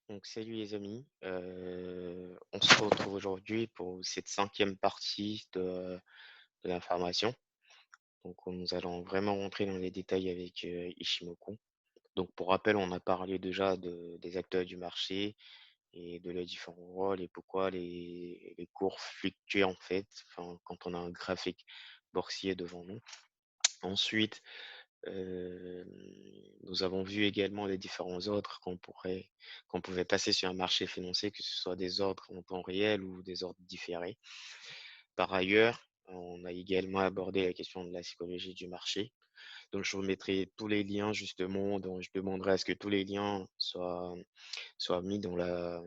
Donc salut les amis, on se retrouve aujourd'hui pour cette cinquième partie de l'information. Donc nous allons vraiment rentrer dans les détails avec Ishimoku. Donc pour rappel, on a parlé déjà des acteurs du marché et de leurs différents rôles et pourquoi les cours fluctuent en fait, enfin, quand on a un graphique boursier devant nous. Ensuite, Hem, nous avons vu également les différents ordres qu'on pouvait passer sur un marché financier, que ce soit des ordres en temps réel ou des ordres différés. Par ailleurs, on a également abordé la question de la psychologie du marché. Donc je vous mettrai tous les liens justement, donc je demanderai à ce que tous les liens soient mis dans la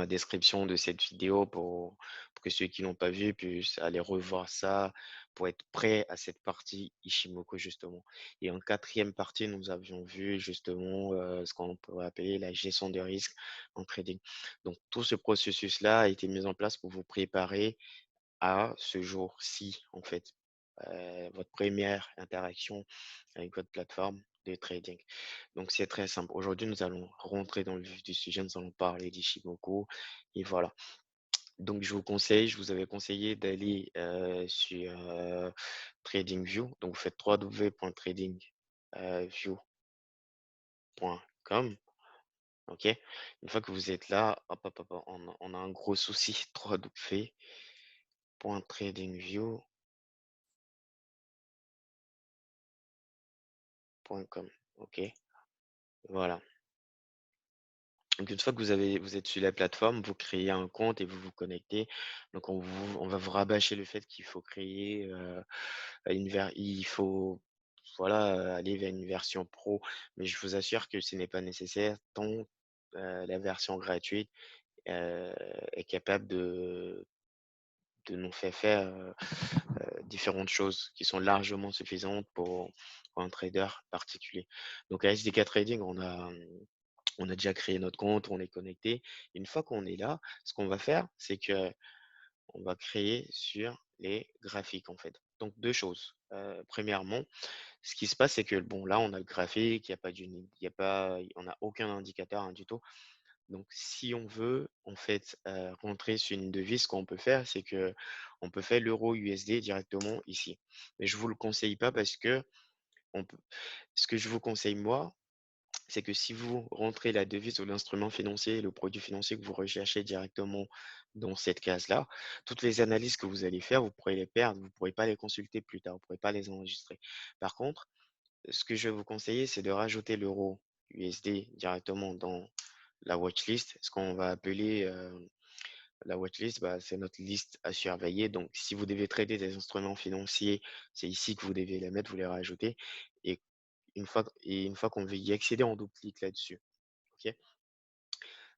description de cette vidéo pour que ceux qui l'ont pas vu puissent aller revoir ça pour être prêts à cette partie Ishimoku justement. Et en quatrième partie, nous avions vu justement ce qu'on pourrait appeler la gestion de risque en trading. Donc tout ce processus-là a été mis en place pour vous préparer à ce jour-ci en fait, votre première interaction avec votre plateforme de trading. Donc c'est très simple. Aujourd'hui, nous allons rentrer dans le vif du sujet, nous allons parler d'Ishimoku et voilà. Donc je vous avais conseillé d'aller, sur, TradingView. Donc vous faites www.tradingview.com, OK? Une fois que vous êtes là, hop, hop, hop, on a un gros souci, www.tradingview.com, OK? Voilà. Donc une fois que vous êtes sur la plateforme, vous créez un compte et vous vous connectez. Donc on va vous rabâcher le fait qu'il faut créer, il faut voilà, aller vers une version pro. Mais je vous assure que ce n'est pas nécessaire tant, la version gratuite, heu, est capable de nous faire, différentes choses qui sont largement suffisantes pour un trader particulier. Donc à SDK Trading, on a déjà créé notre compte, on est connecté. Une fois qu'on est là, ce qu'on va faire, c'est que on va créer sur les graphiques en fait. Donc 2 choses. Premièrement, ce qui se passe, c'est que bon là, on a le graphique, il y a pas on n'a aucun indicateur, rien du tout. Donc si on veut en fait, rentrer sur une devise, ce qu'on peut faire, c'est que on peut faire l'euro USD directement ici. Mais je vous le conseille pas parce que on peut ce que je vous conseille moi, c'est que si vous rentrez la devise ou l'instrument financier, le produit financier que vous recherchez directement dans cette case-là, toutes les analyses que vous allez faire, vous pourrez les perdre, vous ne pourrez pas les consulter plus tard, vous ne pourrez pas les enregistrer. Par contre, ce que je vais vous conseiller, c'est de rajouter l'euro USD directement dans la watchlist, ce qu'on va appeler la watchlist, bah, c'est notre liste à surveiller. Donc, si vous devez trader des instruments financiers, c'est ici que vous devez les mettre, vous les rajouter. Et une fois qu'on veut y accéder, on double-clique là-dessus. OK?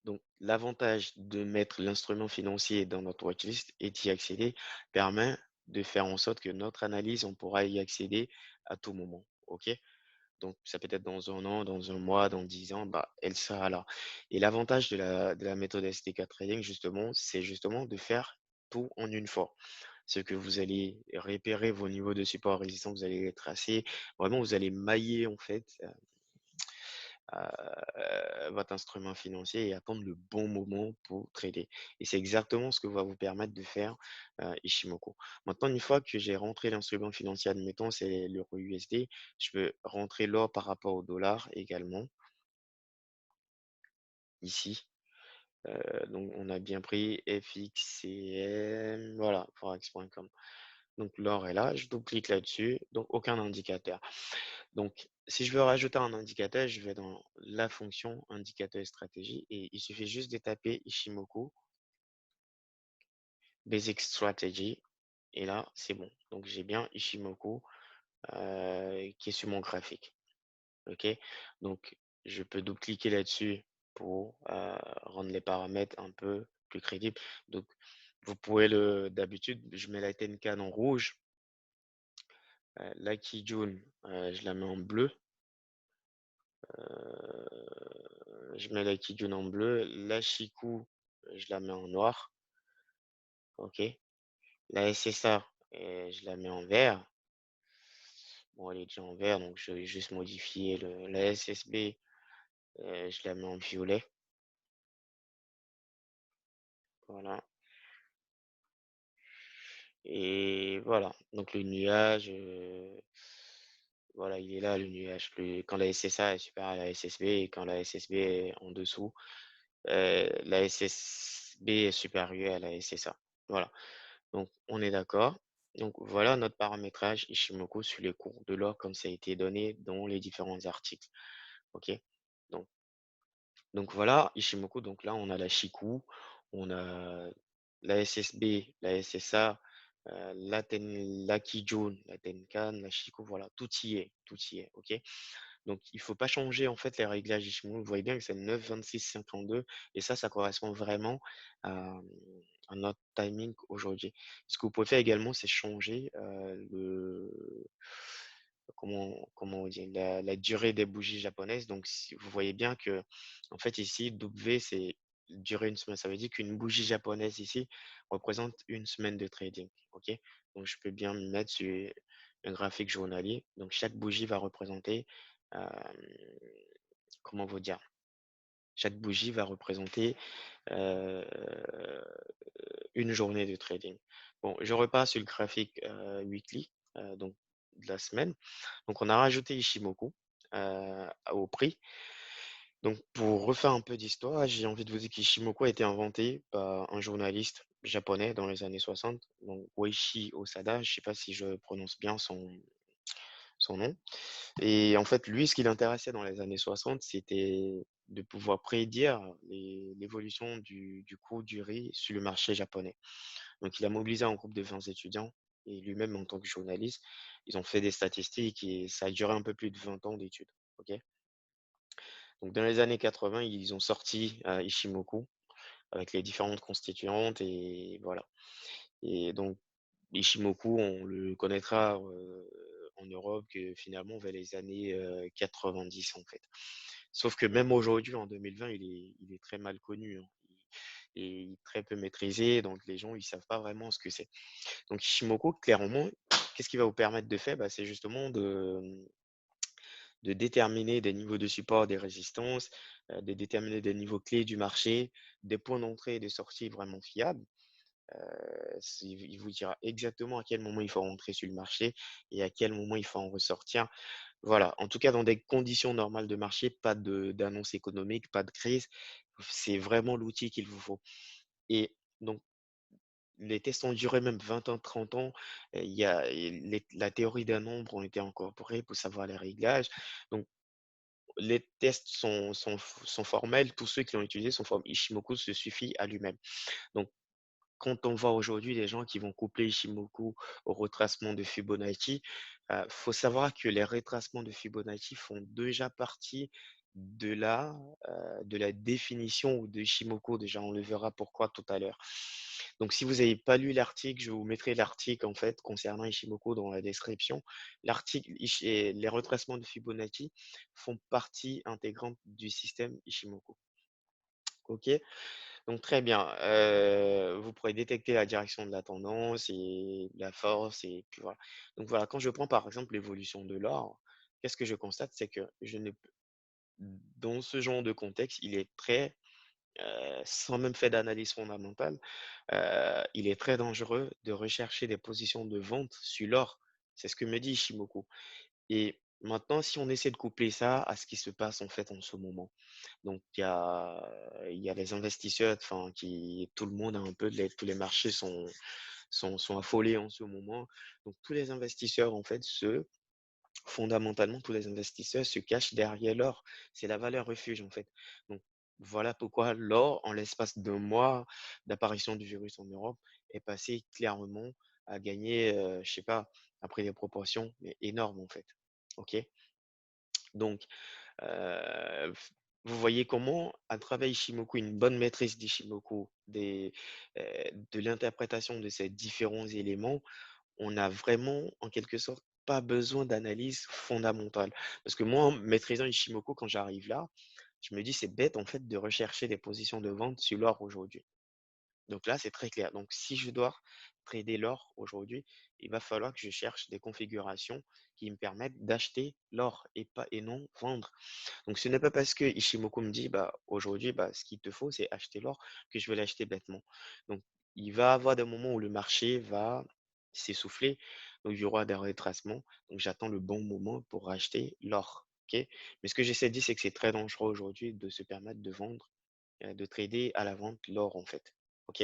Donc, l'avantage de mettre l'instrument financier dans notre watchlist et d'y accéder permet de faire en sorte que notre analyse, on pourra y accéder à tout moment. OK? Donc, ça peut être dans un an, dans un mois, dans 10 ans, bah, elle sera là. Et l'avantage de la méthode STK Trading, justement, c'est justement de faire tout en une fois. C'est que vous allez repérer vos niveaux de support résistant, vous allez les tracer. Vraiment, vous allez mailler, en fait, votre instrument financier et attendre le bon moment pour trader. Et c'est exactement ce que va vous permettre de faire Ishimoku. Maintenant, une fois que j'ai rentré l'instrument financier, admettons, c'est l'euro USD, je peux rentrer l'or par rapport au dollar également, ici. Donc, on a bien pris FXCM, voilà, forex.com. Donc, l'or est là, je double-clique là-dessus, donc aucun indicateur. Donc, si je veux rajouter un indicateur, je vais dans la fonction indicateur et stratégie et il suffit juste de taper Ishimoku Basic Strategy et là, c'est bon. Donc, j'ai bien Ishimoku qui est sur mon graphique. OK? Donc, je peux double-cliquer là-dessus pour rendre les paramètres un peu plus crédibles. Donc, vous pouvez d'habitude, je mets la Tenkan en rouge, la Kijun, je la mets en bleu. Je mets la Kijun en bleu, la Chikou, je la mets en noir, OK. La SSA, je la mets en vert. Bon, elle est déjà en vert, donc je vais juste modifier la SSB, Je la mets en violet, voilà et voilà. Donc le nuage, voilà, il est là le nuage. Quand la SSA est supérieure à la SSB et quand la SSB est en dessous, la SSB est supérieure à la SSA. Voilà, donc on est d'accord. Donc voilà notre paramétrage Ishimoku sur les cours de l'or comme ça a été donné dans les différents articles. OK? Donc donc voilà, Ishimoku, donc là, on a la Shiku, on a la SSB, la SSA, la la Kijun, la Tenkan, la Shiku, voilà, tout y est, OK? Donc il faut pas changer, en fait, les réglages Ishimoku. Vous voyez bien que c'est 9-26-52 et ça correspond vraiment à, à notre timing aujourd'hui. Ce que vous pouvez faire également, c'est changer, comment on dit? La durée des bougies japonaises. Donc si vous voyez bien que en fait, ici, W, c'est durer une semaine. Ça veut dire qu'une bougie japonaise ici représente une semaine de trading. OK? Donc je peux bien me mettre sur un graphique journalier. Donc chaque bougie va représenter, hem, comment vous dire? Chaque bougie va représenter, heu, une journée de trading. Bon, je repars sur le graphique, weekly, donc de la semaine. Donc on a rajouté Ishimoku, au prix. Donc pour refaire un peu d'histoire, j'ai envie de vous dire qu'Ishimoku a été inventé par un journaliste japonais dans les années 60, donc Goichi Osada, je ne sais pas si je prononce bien son nom. Et en fait, lui, ce qui l'intéressait dans les années 60, c'était de pouvoir prédire l'évolution du cours du riz sur le marché japonais. Donc il a mobilisé un groupe de 20 étudiants et lui-même en tant que journaliste, ils ont fait des statistiques et ça a duré un peu plus de 20 ans d'études. OK? Donc dans les années 80, ils ont sorti, Ishimoku avec les différentes constituantes et voilà. Et donc Ishimoku, on le connaîtra, en Europe que finalement vers les années, 90 en fait. Sauf que même aujourd'hui en 2020, il est très mal connu, hein. Il est très peu maîtrisé, donc les gens ils savent pas vraiment ce que c'est. Donc Ishimoku, clairement, qu'est-ce qu'il va vous permettre de faire? Bah, c'est justement de déterminer des niveaux de support, des résistances, de déterminer des niveaux clés du marché, des points d'entrée et de sortie vraiment fiables. Il vous dira exactement à quel moment il faut rentrer sur le marché et à quel moment il faut en ressortir. Voilà, en tout cas dans des conditions normales de marché, pas d'annonce économique, pas de crise. C'est vraiment l'outil qu'il vous faut et donc les tests ont duré même 20 ans, 30 ans. Il y a et la théorie d'un nombre ont été incorporés pour savoir les réglages. Donc les tests sont formels. Tous ceux qui l'ont utilisé sont formels. Ishimoku se suffit à lui-même. Donc quand on voit aujourd'hui les gens qui vont coupler Ishimoku au retracement de Fibonacci, faut savoir que les retracements de Fibonacci font déjà partie de la, de la définition de Ishimoku. Déjà, on le verra pourquoi tout à l'heure. Donc si vous n'avez pas lu l'article, je vous mettrai l'article en fait concernant Ishimoku dans la description. L'article et les retracements de Fibonacci font partie intégrante du système Ishimoku. OK? Donc très bien, vous pourrez détecter la direction de la tendance et la force et puis voilà. Donc voilà, quand je prends par exemple l'évolution de l'or, qu'est-ce que je constate? C'est que je ne p dans ce genre de contexte, il est très, sans même faire d'analyse fondamentale, il est très dangereux de rechercher des positions de vente sur l'or. C'est ce que me dit Ishimoku et maintenant si on essaie de coupler ça à ce qui se passe en fait en ce moment. Donc il y a les investisseurs, enfin qui tout le monde a un peu tous les marchés sont affolés en ce moment. Donc tous les investisseurs en fait fondamentalement tous les investisseurs se cachent derrière l'or. C'est la valeur refuge en fait. Donc voilà pourquoi l'or, en l'espace d'un mois d'apparition du virus en Europe, est passé clairement à gagner, je sais pas, après des proportions mais énormes en fait. OK? Donc f vous voyez comment, à travers Ishimoku, une bonne maîtrise d'Ishimoku, heu, de l'interprétation de ces différents éléments, on a vraiment, en quelque sorte, pas besoin d'analyse fondamentale. Parce que moi, en maîtrisant Ishimoku, quand j'arrive là, je me dis: «C'est bête, en fait, de rechercher des positions de vente sur l'or aujourd'hui». Donc là, c'est très clair. Donc si je dois trader l'or aujourd'hui, il va falloir que je cherche des configurations qui me permettent d'acheter l'or et non vendre. Donc ce n'est pas parce que Ishimoku me dit: «Bah, aujourd'hui, bah, ce qu'il te faut, c'est acheter l'or», que je vais l'acheter bêtement. Donc il va avoir des moments où le marché va s'essouffler, donc il y aura des retracements, donc j'attends le bon moment pour acheter l'or, OK? Mais ce que j'essaie de dire, c'est que c'est très dangereux aujourd'hui de se permettre de vendre, de trader à la vente l'or, en fait, OK?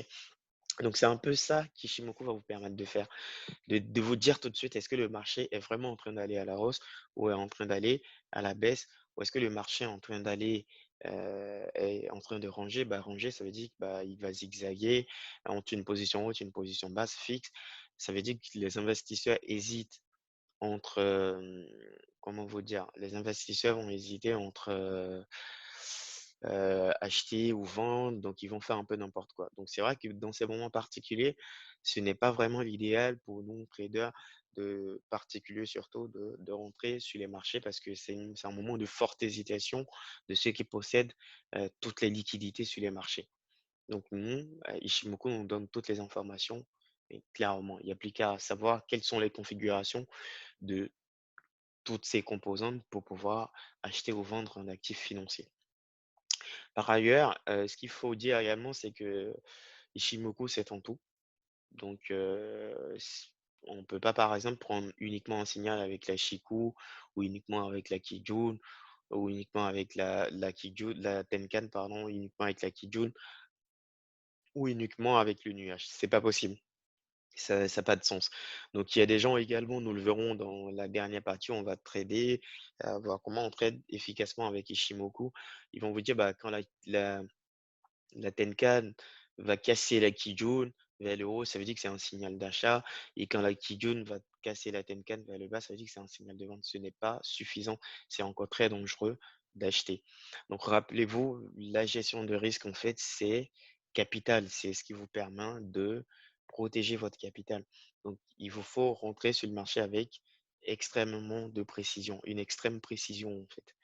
Donc c'est un peu ça qu'Ishimoku va vous permettre de faire, de vous dire tout de suite, est-ce que le marché est vraiment en train d'aller à la hausse ou est en train d'aller à la baisse? Ou est-ce que le marché est en train d'aller, est en train de ranger? Bah, ranger, ça veut dire que, bah, il va zigzaguer entre une position haute, une position basse fixe. Ça veut dire que les investisseurs hésitent entre, comment vous dire? Les investisseurs vont hésiter entre, acheter ou vendre, donc ils vont faire un peu n'importe quoi. Donc c'est vrai que dans ces moments particuliers, ce n'est pas vraiment l'idéal pour nous traders de particuliers surtout de rentrer sur les marchés parce que c'est un moment de forte hésitation de ceux qui possèdent, toutes les liquidités sur les marchés. Donc nous, Ishimoku nous donne toutes les informations et clairement, il n'y a plus qu'à savoir quelles sont les configurations de toutes ces composantes pour pouvoir acheter ou vendre un actif financier. Par ailleurs, ce qu'il faut dire également, c'est que Ishimoku, c'est en tout. Donc, on ne peut pas, par exemple, prendre uniquement un signal avec la Chikou ou uniquement avec la Kijun ou uniquement avec la Tenkan, pardon, uniquement avec la Kijun ou uniquement avec le nuage. C'est pas possible. Ça a pas de sens. Donc il y a des gens également, nous le verrons dans la dernière partie, on va trader, voir comment on trade efficacement avec Ishimoku. Ils vont vous dire, bah, quand la Tenkan va casser la Kijun vers le haut, ça veut dire que c'est un signal d'achat et quand la Kijun va casser la Tenkan vers le bas, ça veut dire que c'est un signal de vente. Ce n'est pas suffisant, c'est encore très dangereux d'acheter. Donc rappelez-vous, la gestion de risque, en fait, c'est capital. C'est ce qui vous permet de protéger votre capital. Donc il vous faut rentrer sur le marché avec extrêmement de précision, une extrême précision, en fait.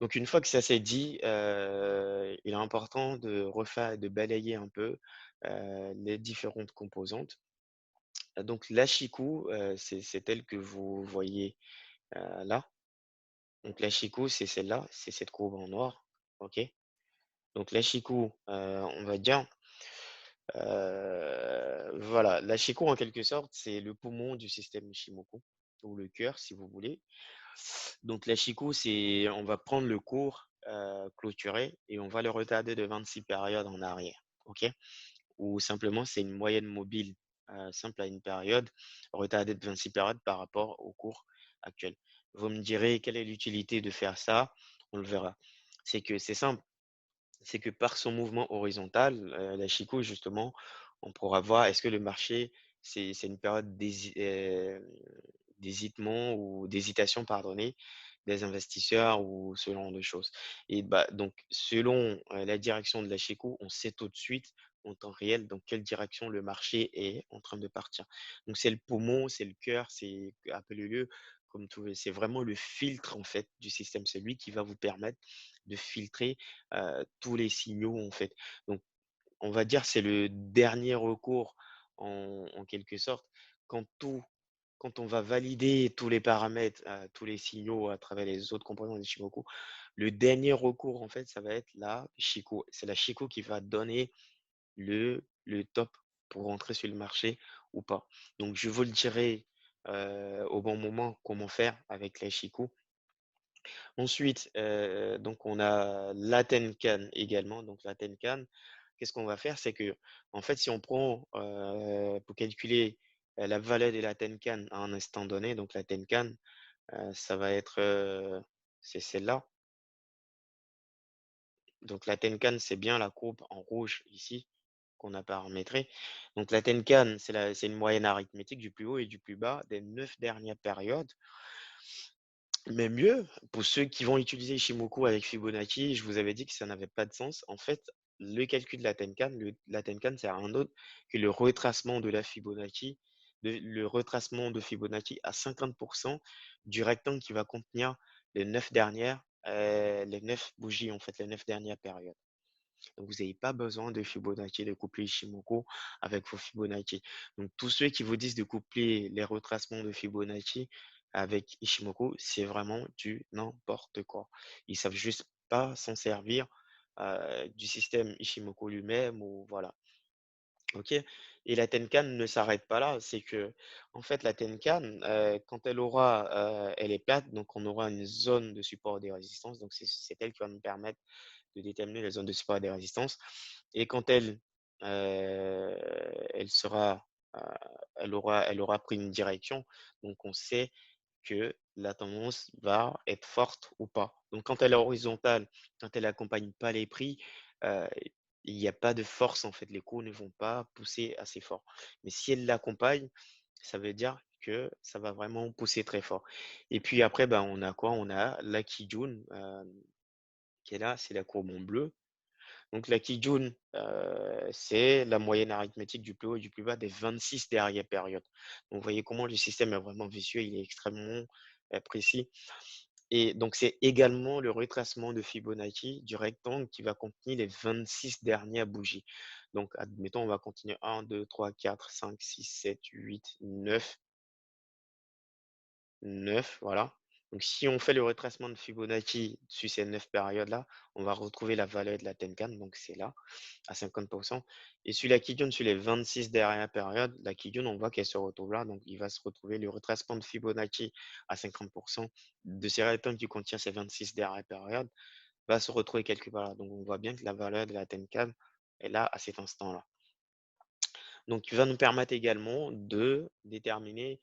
Donc une fois que ça c'est dit, il est important de balayer un peu, les différentes composantes. Donc l'Ashiku, c'est elle que vous voyez, là. Donc l'Ashiku, c'est celle-là, c'est cette courbe en noir, OK? Donc l'Ashiku, on va dire, voilà, l'Ashiku en quelque sorte, c'est le poumon du système Ishimoku ou le cœur si vous voulez. Donc l'Ashiko, c'est on va prendre le cours, clôturé et on va le retarder de 26 périodes en arrière, OK? Ou simplement, c'est une moyenne mobile, simple à une période, retardée de 26 périodes par rapport au cours actuel. Vous me direz: «Quelle est l'utilité de faire ça?» On le verra. C'est que c'est simple, c'est que par son mouvement horizontal, l'Ashiko justement, on pourra voir est-ce que le marché, c'est une période d'hésitement ou d'hésitation, pardonnez, des investisseurs ou ce genre de choses. Et bah, donc selon, la direction de la Chico, on sait tout de suite en temps réel dans quelle direction le marché est en train de partir. Donc c'est le poumon, c'est le cœur, c'est appelez-le comme vous voulez, c'est vraiment le filtre en fait du système. C'est lui qui va vous permettre de filtrer, tous les signaux en fait. Donc on va dire c'est le dernier recours en quelque sorte quand tout quand on va valider tous les paramètres, tous les signaux à travers les autres composants des Shimoku, le dernier recours, en fait, ça va être la Chico. C'est la Chico qui va donner le top pour rentrer sur le marché ou pas. Donc, je vous le dirai au bon moment comment faire avec la Chico. Ensuite, donc on a la Tenkan également. Donc la Tenkan, qu'est-ce qu'on va faire? C'est que, en fait, si on prend, pour calculer, la valeur de la Tenkan à un instant donné, donc la Tenkan, ça va être, c'est celle-là. Donc la Tenkan, c'est bien la courbe en rouge ici qu'on a paramétrée. Donc la Tenkan, c'est une moyenne arithmétique du plus haut et du plus bas des 9 dernières périodes. Mais mieux, pour ceux qui vont utiliser Ishimoku avec Fibonacci, je vous avais dit que ça n'avait pas de sens. En fait, le calcul de la Tenkan, la Tenkan, c'est rien d'autre que le retracement de la Fibonacci, le retracement de Fibonacci à 50% du rectangle qui va contenir les 9 dernières, les 9 bougies, en fait, les 9 dernières périodes. Donc vous n'avez pas besoin de Fibonacci, de coupler Ishimoku avec vos Fibonacci. Donc tous ceux qui vous disent de coupler les retracements de Fibonacci avec Ishimoku, c'est vraiment du n'importe quoi. Ils savent juste pas s'en servir, du système Ishimoku lui-même ou voilà. OK? Et la Tenkan ne s'arrête pas là, c'est que en fait la Tenkan, quand elle est plate, donc on aura une zone de support des résistances, donc c'est elle qui va nous permettre de déterminer les zones de support et des résistances. Et quand elle sera, heu, elle aura pris une direction, donc on sait que la tendance va être forte ou pas. Donc quand elle est horizontale, quand elle accompagne pas les prix, heu, il y a pas de force en fait, les cours ne vont pas pousser assez fort. Mais si elle l'accompagne, ça veut dire que ça va vraiment pousser très fort. Et puis après, ben, on a quoi? On a la Kijun, qui est là, c'est la courbe en bleu. Donc la Kijun, c'est la moyenne arithmétique du plus haut et du plus bas des 26 dernières périodes. Donc vous voyez comment le système est vraiment vicieux, il est extrêmement, précis. Et donc c'est également le retracement de Fibonacci du rectangle qui va contenir les 26 dernières bougies. Donc admettons, on va continuer 1, 2, 3, 4, 5, 6, 7, 8, 9, voilà. Donc si on fait le retracement de Fibonacci sur ces 9 périodes-là, on va retrouver la valeur de la Tenkan, donc c'est là, à 50. Et sur la Kijun, sur les 26 dernières périodes, la Kijun, on voit qu'elle se retrouve là, donc il va se retrouver le retracement de Fibonacci à 50 de ces rectangles qui contient ces 26 dernières périodes, va se retrouver quelque part là. Donc on voit bien que la valeur de la Tenkan est là, à cet instant-là. Donc, il va nous permettre également de déterminer,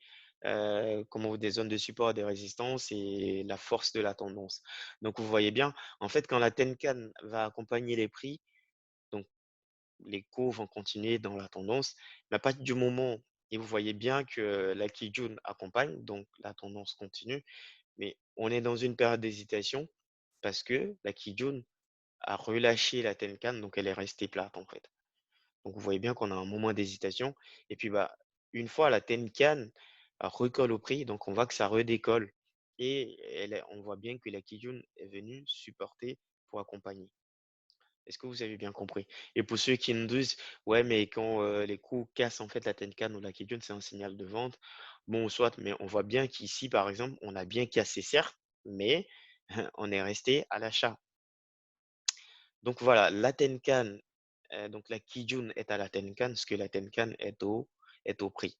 comment des zones de support et des résistances et la force de la tendance. Donc, vous voyez bien, en fait, quand la Tenkan va accompagner les prix, donc les cours vont continuer dans la tendance, mais à partir du moment et vous voyez bien que la Kijun accompagne, donc la tendance continue, mais on est dans une période d'hésitation parce que la Kijun a relâché la Tenkan, donc elle est restée plate, en fait. Donc vous voyez bien qu'on a un moment d'hésitation et puis, bah, une fois la Tenkan recolle au prix, donc on voit que ça redécolle et on voit bien que la Kijun est venue supporter pour accompagner. Est-ce que vous avez bien compris? Et pour ceux qui nous disent: «Ouais, mais quand, les coups cassent en fait la Tenkan ou la Kijun, c'est un signal de vente». Bon, soit, mais on voit bien qu'ici, par exemple, on a bien cassé certes, mais on est resté à l'achat. Donc voilà, la Tenkan, donc la Kijun est à la Tenkan, ce que la Tenkan est au prix.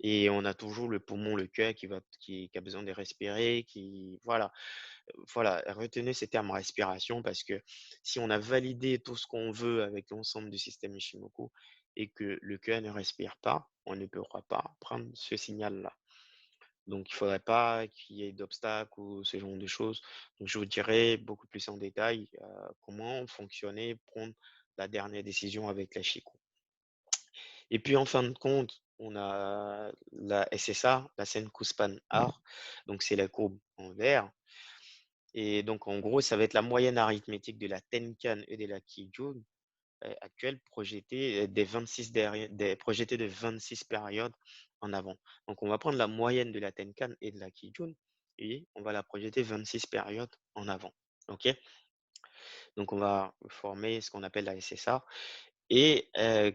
Et on a toujours le poumon, le cœur qui a besoin de respirer, voilà, voilà, retenez ces termes respiration parce que si on a validé tout ce qu'on veut avec l'ensemble du système Ishimoku et que le cœur ne respire pas, on ne pourra pas prendre ce signal-là. Donc il ne faudrait pas qu'il y ait d'obstacles ou ce genre de choses. Donc je vous dirai beaucoup plus en détail, comment fonctionner, prendre la dernière décision avec la Chico. Et puis en fin de compte, on a la SSA, la Senkuspan R, donc c'est la courbe en vert. Et donc en gros, ça va être la moyenne arithmétique de la Tenkan et de la Kijun actuelle projetée des 26 projetée de 26 périodes en avant. Donc on va prendre la moyenne de la Tenkan et de la Kijun et on va la projeter 26 périodes en avant. OK? Donc on va former ce qu'on appelle la SSA et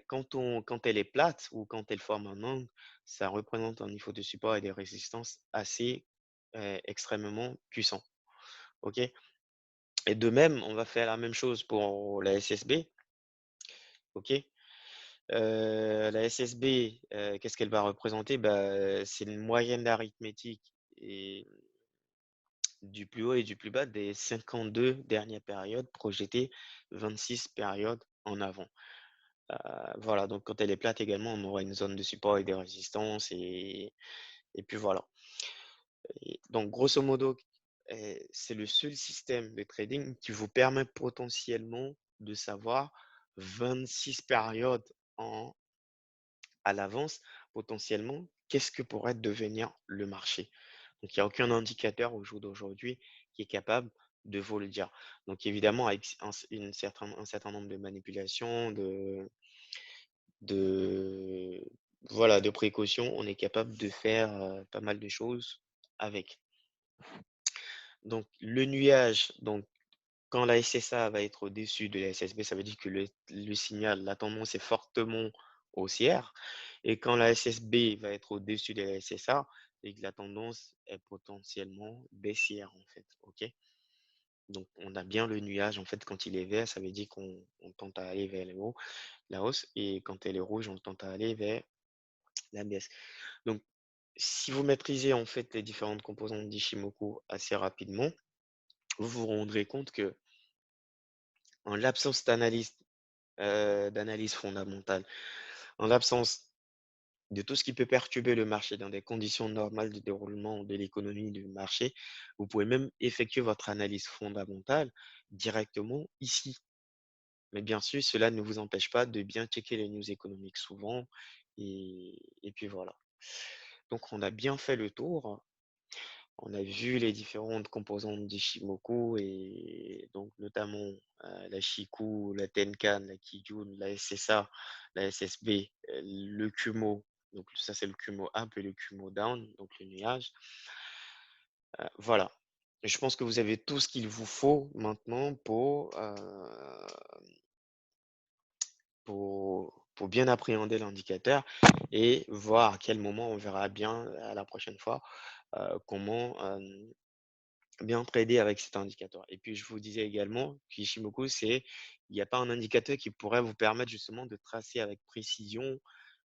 quand elle est plate ou quand elle forme un angle, ça représente un niveau de support et des résistances assez, extrêmement puissant. OK? Et de même, on va faire la même chose pour la SSB. OK? La SSB, qu'est-ce qu'elle va représenter? Bah, c'est une moyenne arithmétique et du plus haut et du plus bas des 52 dernières périodes projetées 26 périodes en avant. Voilà, donc quand elle est plate également, on aura une zone de support et des résistances et puis voilà. Et donc grosso modo, c'est le seul système de trading qui vous permet potentiellement de savoir 26 périodes en à l'avance, potentiellement, qu'est-ce que pourrait devenir le marché. Donc il y a aucun indicateur au jour d'aujourd'hui qui est capable de vous le dire. Donc évidemment, avec un certain nombre de manipulations, de voilà, de précautions, on est capable de faire, pas mal de choses avec. Donc le nuage, donc quand la SSA va être au-dessus de la SSB, ça veut dire que le signal, la tendance est fortement haussière et quand la SSB va être au-dessus de la SSA, c'est que la tendance est potentiellement baissière, en fait, OK? Donc on a bien le nuage, en fait, quand il est vert, ça veut dire qu'on tente à aller vers le haut, la hausse et quand elle est rouge, on tente à aller vers la baisse. Donc si vous maîtrisez, en fait, les différentes composantes d'Ishimoku assez rapidement, vous vous rendrez compte que en l'absence d'analyse fondamentale, en l'absence de tout ce qui peut perturber le marché dans des conditions normales de déroulement de l'économie du marché, vous pouvez même effectuer votre analyse fondamentale directement ici. Mais bien sûr, cela ne vous empêche pas de bien checker les news économiques souvent et puis voilà. Donc on a bien fait le tour. On a vu les différentes composantes d'Ishimoku et donc notamment la Shiku, la Tenkan, la Kijun, la SSA, la SSB, le Kumo. Donc ça c'est le Kumo up et le Kumo down, donc le nuage. Voilà. Je pense que vous avez tout ce qu'il vous faut maintenant pour bien appréhender l'indicateur et voir à quel moment on verra bien à la prochaine fois comment bien trader avec cet indicateur. Et puis, je vous disais également qu'Ishimoku, il n'y a pas un indicateur qui pourrait vous permettre justement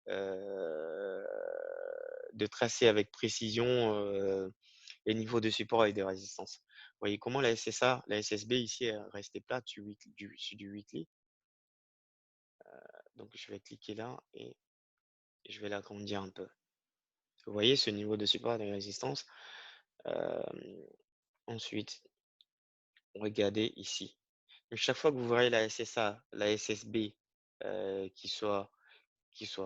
euh, de tracer avec précision les niveaux de support et de résistance. Vous voyez comment la SSA, la SSB ici est restée plate sur du weekly. Donc, je vais cliquer là et je vais l'agrandir un peu. Vous voyez ce niveau de support et de résistance. Euh, Ensuite, regardez ici. Donc, chaque fois que vous verrez la SSA, la SSB qui soit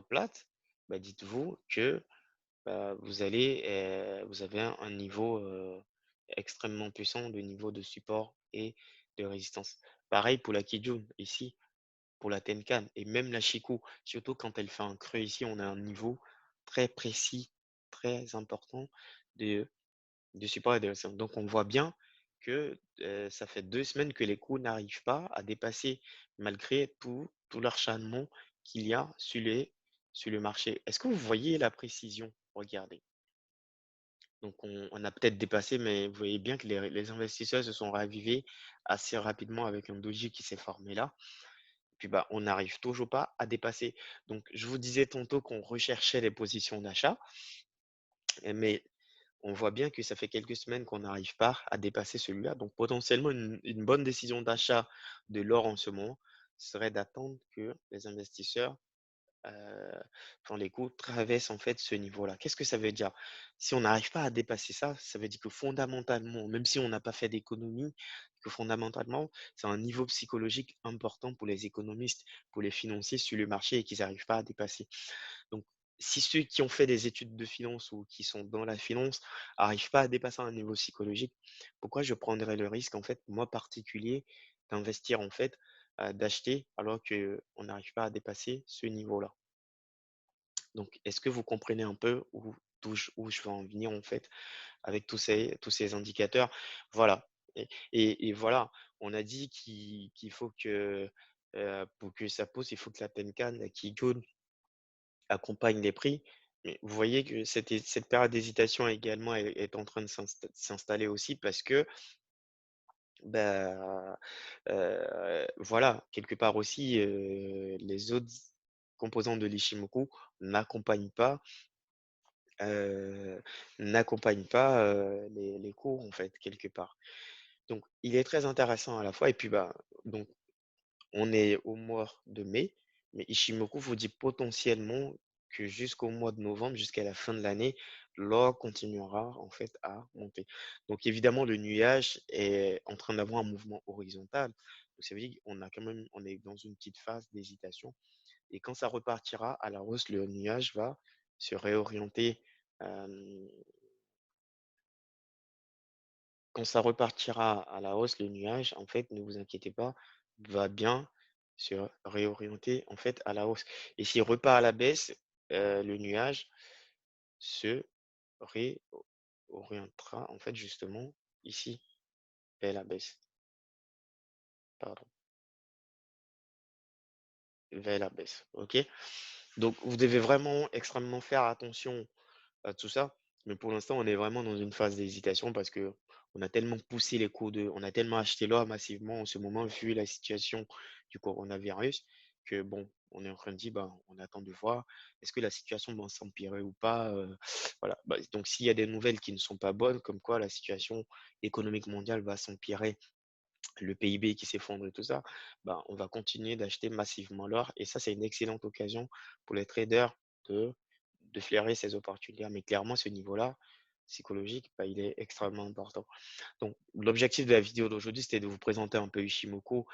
plate, bah, dites-vous que vous avez un niveau extrêmement puissant de niveau de support et de résistance. Pareil pour la Kijun ici, pour la Tenkan et même la Shiku, surtout quand elle fait un creux ici, on a un niveau très précis, très important de du support et de résistance. Donc, on voit bien que ça fait 2 semaines que les coûts n'arrivent pas à dépasser malgré tout l'acharnement qu'il y a sur le marché. Est-ce que vous voyez la précision? Regardez. Donc, on a peut-être dépassé, mais vous voyez bien que les investisseurs se sont ravivés assez rapidement avec un doji qui s'est formé là. Puis, bah, on n'arrive toujours pas à dépasser. Donc, je vous disais tantôt qu'on recherchait les positions d'achat, mais on voit bien que ça fait quelques semaines qu'on n'arrive pas à dépasser celui-là. Donc, potentiellement, une bonne décision d'achat de l'or en ce moment serait d'attendre que les investisseurs, euh, enfin, les coûts traversent en fait ce niveau-là. Qu'est-ce que ça veut dire? Si on n'arrive pas à dépasser ça, ça veut dire que fondamentalement, même si on n'a pas fait d'économie, que fondamentalement, c'est un niveau psychologique important pour les économistes, pour les financiers sur le marché et qu'ils n'arrivent pas à dépasser. Donc, si ceux qui ont fait des études de finance ou qui sont dans la finance n'arrivent pas à dépasser un niveau psychologique, pourquoi je prendrais le risque, en fait, moi particulier, d'investir, en fait, d'acheter alors qu'on n'arrive pas à dépasser ce niveau-là? Donc, est-ce que vous comprenez un peu où je veux en venir, en fait, avec tous ces indicateurs? Voilà. Et voilà, on a dit qu'il faut que, pour que ça pousse, il faut que la Tenkan, la Kijun, accompagne les prix. Mais vous voyez que cette période d'hésitation également est en train de s'installer aussi parce que, bah, voilà, quelque part aussi, les autres composants de l'Ishimoku n'accompagnent pas, heu, les cours en fait, quelque part. Donc il est très intéressant à la fois et puis, bah, donc on est au mois de mai, mais Ishimoku vous dit potentiellement que jusqu'au mois de novembre, jusqu'à la fin de l'année, l'or continuera en fait à monter. Donc évidemment, le nuage est en train d'avoir un mouvement horizontal. Donc ça veut dire on est dans une petite phase d'hésitation. Et quand ça repartira à la hausse, le nuage va se réorienter. euh, Quand ça repartira à la hausse, le nuage, en fait, ne vous inquiétez pas, va bien se réorienter en fait à la hausse. Et s'il repart à la baisse, le nuage se réorientera en fait justement ici vers la baisse. pardon, vers la baisse, OK? Donc vous devez vraiment extrêmement faire attention à tout ça. Mais pour l'instant, on est vraiment dans une phase d'hésitation parce que on a tellement poussé les cours on a tellement acheté l'or massivement en ce moment, vu la situation du coronavirus, que bon, on est en train de dire, bah, on attend de voir, est-ce que la situation va s'empirer ou pas, voilà. Bah, donc s'il y a des nouvelles qui ne sont pas bonnes, comme quoi la situation économique mondiale va s'empirer, le PIB qui s'effondre et tout ça, bah, on va continuer d'acheter massivement l'or et ça, c'est une excellente occasion pour les traders de de flairer ces opportunités. Mais clairement, ce niveau-là, psychologique, bah, il est extrêmement important. Donc l'objectif de la vidéo d'aujourd'hui, c'était de vous présenter un peu Ishimoku,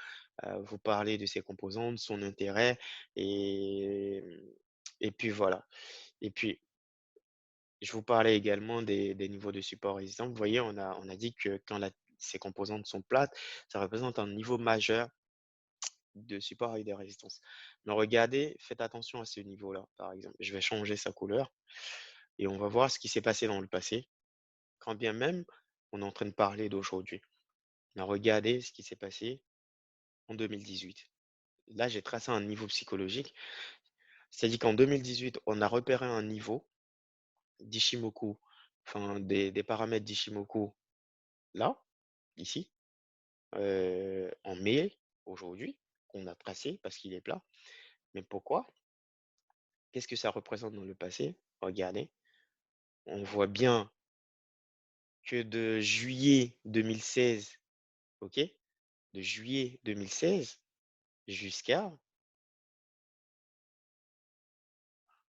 vous parler de ses composantes, son intérêt et et puis voilà. Et puis, je vous parlais également des niveaux de support résistant. Vous voyez, on a dit que quand ces composantes sont plates, ça représente un niveau majeur de support et de résistance. Mais regardez, faites attention à ce niveau-là, par exemple. Je vais changer sa couleur et on va voir ce qui s'est passé dans le passé, quand bien même on est en train de parler d'aujourd'hui. Mais regardez ce qui s'est passé en 2018. Là, j'ai tracé un niveau psychologique. C'est-à-dire qu'en 2018, on a repéré un niveau d'Ishimoku, enfin des paramètres d'Ishimoku là, ici, en mai, aujourd'hui, qu'on a tracé parce qu'il est plat. Mais pourquoi? Qu'est-ce que ça représente dans le passé? Regardez, on voit bien que de juillet 2016, OK? De juillet 2016 jusqu'à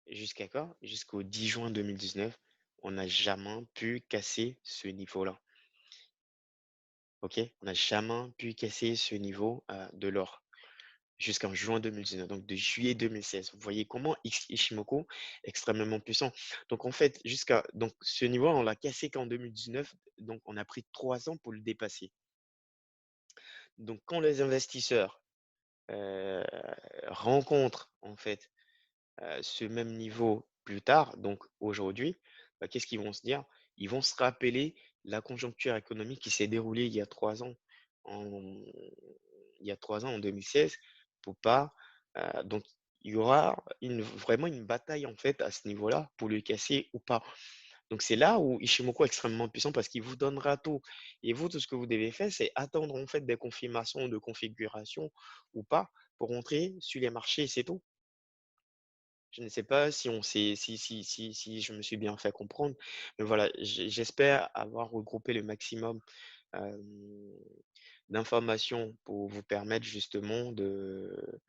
jusqu'à quand? Jusqu'au 10 juin 2019, on n'a jamais pu casser ce niveau-là, OK? On n'a jamais pu casser ce niveau, de l'or. Jusqu'en juin 2019, donc de juillet 2016. Vous voyez comment Ishimoku est extrêmement puissant. Donc en fait, jusqu'à donc ce niveau, on l'a cassé qu'en 2019, donc on a pris 3 ans pour le dépasser. Donc quand les investisseurs, heu, rencontrent en fait, ce même niveau plus tard, donc aujourd'hui, bah, qu'est-ce qu'ils vont se dire? Ils vont se rappeler la conjoncture économique qui s'est déroulée en il y a 3 ans, en 2016, pour pas, donc il y aura vraiment une bataille, en fait, à ce niveau-là, pour le casser ou pas. Donc c'est là où Ishimoku est extrêmement puissant parce qu'il vous donnera tout et vous, tout ce que vous devez faire, c'est attendre, en fait, des confirmations de configuration ou pas pour entrer sur les marchés, c'est tout. Je ne sais pas si on s'est si je me suis bien fait comprendre, mais voilà, j'espère avoir regroupé le maximum, hem, d'informations pour vous permettre justement de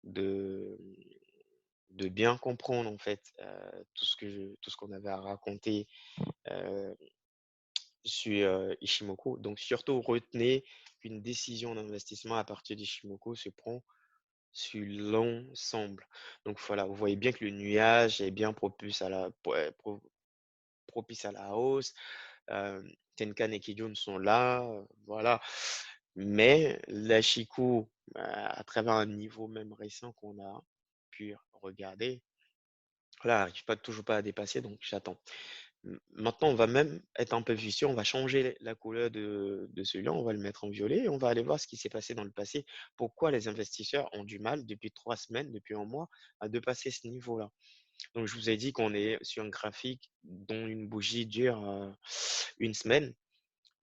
de bien comprendre en fait, tout ce qu'on avait à raconter, heu, sur, Ishimoku. Donc surtout retenez qu'une décision d'investissement à partir d'Ishimoku se prend sur l'ensemble. Donc voilà, vous voyez bien que le nuage est bien propice à la hausse. Tenkan et Kijun sont là, voilà. Mais l'Ashiku, à travers un niveau même récent qu'on a pu regarder, voilà, n'arrive pas toujours pas à dépasser, donc j'attends. Maintenant, on va même être un peu vicieux, on va changer la couleur de celui-là, on va le mettre en violet et on va aller voir ce qui s'est passé dans le passé. Pourquoi les investisseurs ont du mal depuis 3 semaines, depuis un mois, à dépasser ce niveau-là. Donc je vous ai dit qu'on est sur un graphique dont une bougie dure, 1 semaine.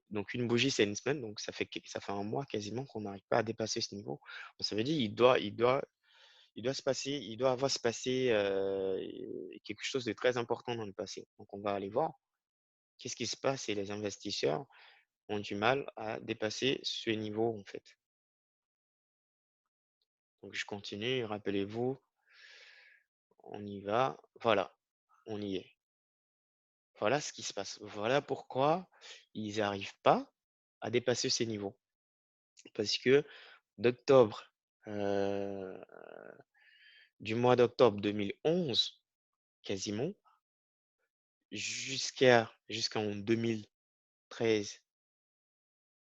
Donc une bougie, c'est 1 semaine, donc ça fait un mois quasiment qu'on n'arrive pas à dépasser ce niveau. Donc ça veut dire il doit avoir se passer, quelque chose de très important dans le passé. Donc on va aller voir qu'est-ce qui se passe et les investisseurs ont du mal à dépasser ce niveau, en fait. Donc je continue, rappelez-vous, on y va, voilà, on y est. Voilà ce qui se passe. Voilà pourquoi ils n'arrivent pas à dépasser ces niveaux. Parce que d'octobre, heu, du mois d'octobre 2011, quasiment, jusqu'en 2013,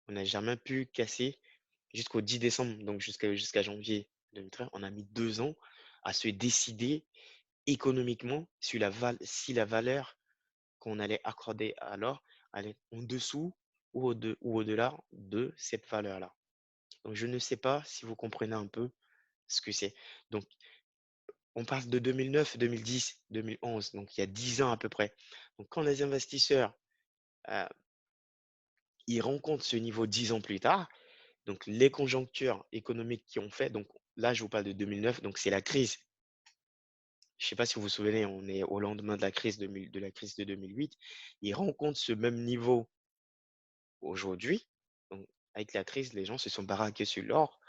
on n'a jamais pu casser jusqu'au 10 décembre, donc jusqu'à janvier 2013, on a mis 2 ans à se décider économiquement sur si la valeur qu'on allait accorder à l'or allait en dessous ou au-delà de cette valeur-là. Donc je ne sais pas si vous comprenez un peu ce que c'est. Donc on parle de 2009, 2010, 2011, donc il y a 10 ans à peu près. Donc quand les investisseurs, heu, ils rencontrent ce niveau 10 ans plus tard, donc les conjonctures économiques qui ont fait, donc là je vous parle de 2009, donc c'est la crise. Je ne sais pas si vous vous souvenez, on est au lendemain de la crise de 2008. Ils rencontrent ce même niveau aujourd'hui. Donc avec la crise, les gens se sont baraqués sur l'or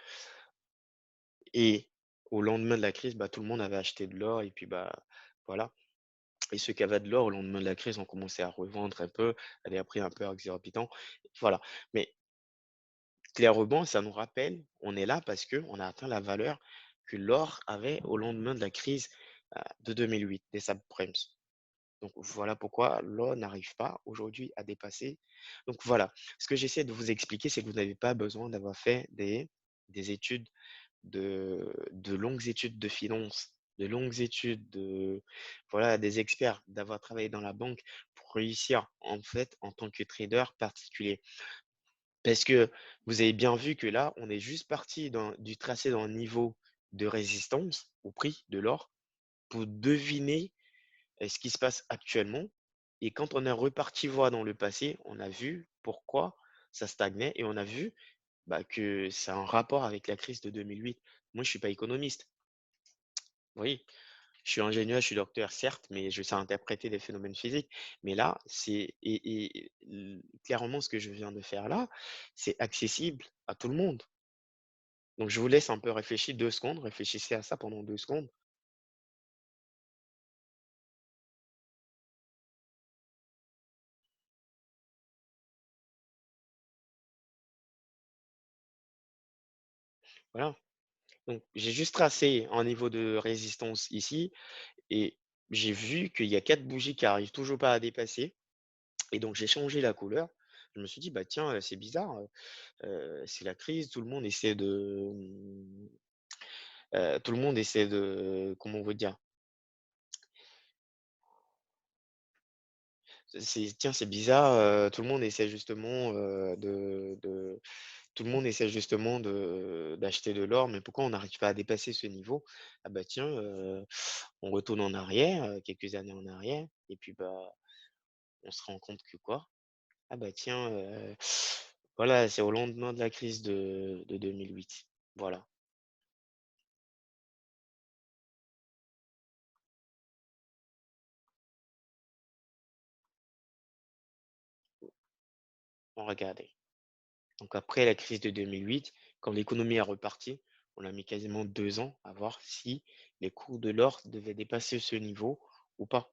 et au lendemain de la crise, bah, tout le monde avait acheté de l'or et puis, bah, voilà. Et ceux qui avaient de l'or au lendemain de la crise ont commencé à revendre un peu à des prix un peu exorbitants. Voilà. Mais clairement, ça nous rappelle, on est là parce qu'on a atteint la valeur que l'or avait au lendemain de la crise, de 2008, des subprimes. Donc voilà pourquoi l'or n'arrive pas aujourd'hui à dépasser. Donc voilà, ce que j'essaie de vous expliquer, c'est que vous n'avez pas besoin d'avoir fait des études de longues études de finance, de longues études de voilà, des experts, d'avoir travaillé dans la banque pour réussir en fait en tant que trader particulier. Parce que vous avez bien vu que là, on est juste parti du tracé d'un niveau de résistance au prix de l'or pour deviner ce qui se passe actuellement. Et quand on est reparti voir dans le passé, on a vu pourquoi ça stagnait et on a vu bah, que ça a un rapport avec la crise de 2008. Moi, je suis pas économiste. Oui, je suis ingénieur, je suis docteur, certes, mais je sais interpréter des phénomènes physiques. Mais là, clairement, ce que je viens de faire là, c'est accessible à tout le monde. Donc, je vous laisse un peu réfléchir 2 secondes. Réfléchissez à ça pendant 2 secondes. Voilà. Donc, j'ai juste tracé un niveau de résistance ici et j'ai vu qu'il y a 4 bougies qui arrivent toujours pas à dépasser. Et donc, j'ai changé la couleur. Je me suis dit, bah tiens, c'est bizarre, c'est la crise, tout le monde essaie tout le monde essaie de, comment on veut dire? Tiens, c'est bizarre, tout le monde essaie justement, tout le monde essaie justement d'acheter de l'or, mais pourquoi on n'arrive pas à dépasser ce niveau? Ah bah tiens, on retourne en arrière, quelques années en arrière et puis, bah, on se rend compte que quoi? Ah bah tiens, voilà, c'est au lendemain de la crise de 2008. Voilà, on regardait. Donc après la crise de 2008, quand l'économie a reparti, on a mis quasiment 2 ans à voir si les cours de l'or devaient dépasser ce niveau ou pas.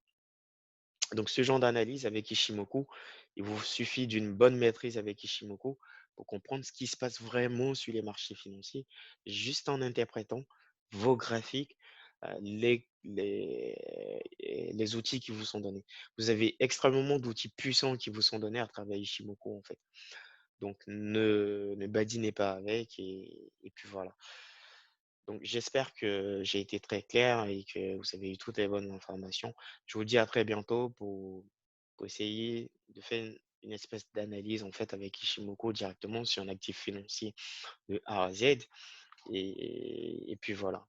Donc ce genre d'analyse avec Ishimoku, il vous suffit d'une bonne maîtrise avec Ishimoku pour comprendre ce qui se passe vraiment sur les marchés financiers, juste en interprétant vos graphiques, les outils qui vous sont donnés. Vous avez extrêmement d'outils puissants qui vous sont donnés à travers Ishimoku, en fait. Donc ne badinez pas avec et puis voilà. Donc j'espère que j'ai été très clair et que vous avez eu toutes les bonnes informations. Je vous dis à très bientôt pour essayer de faire une espèce d'analyse en fait avec Ishimoku directement sur un actif financier de A à Z et puis voilà.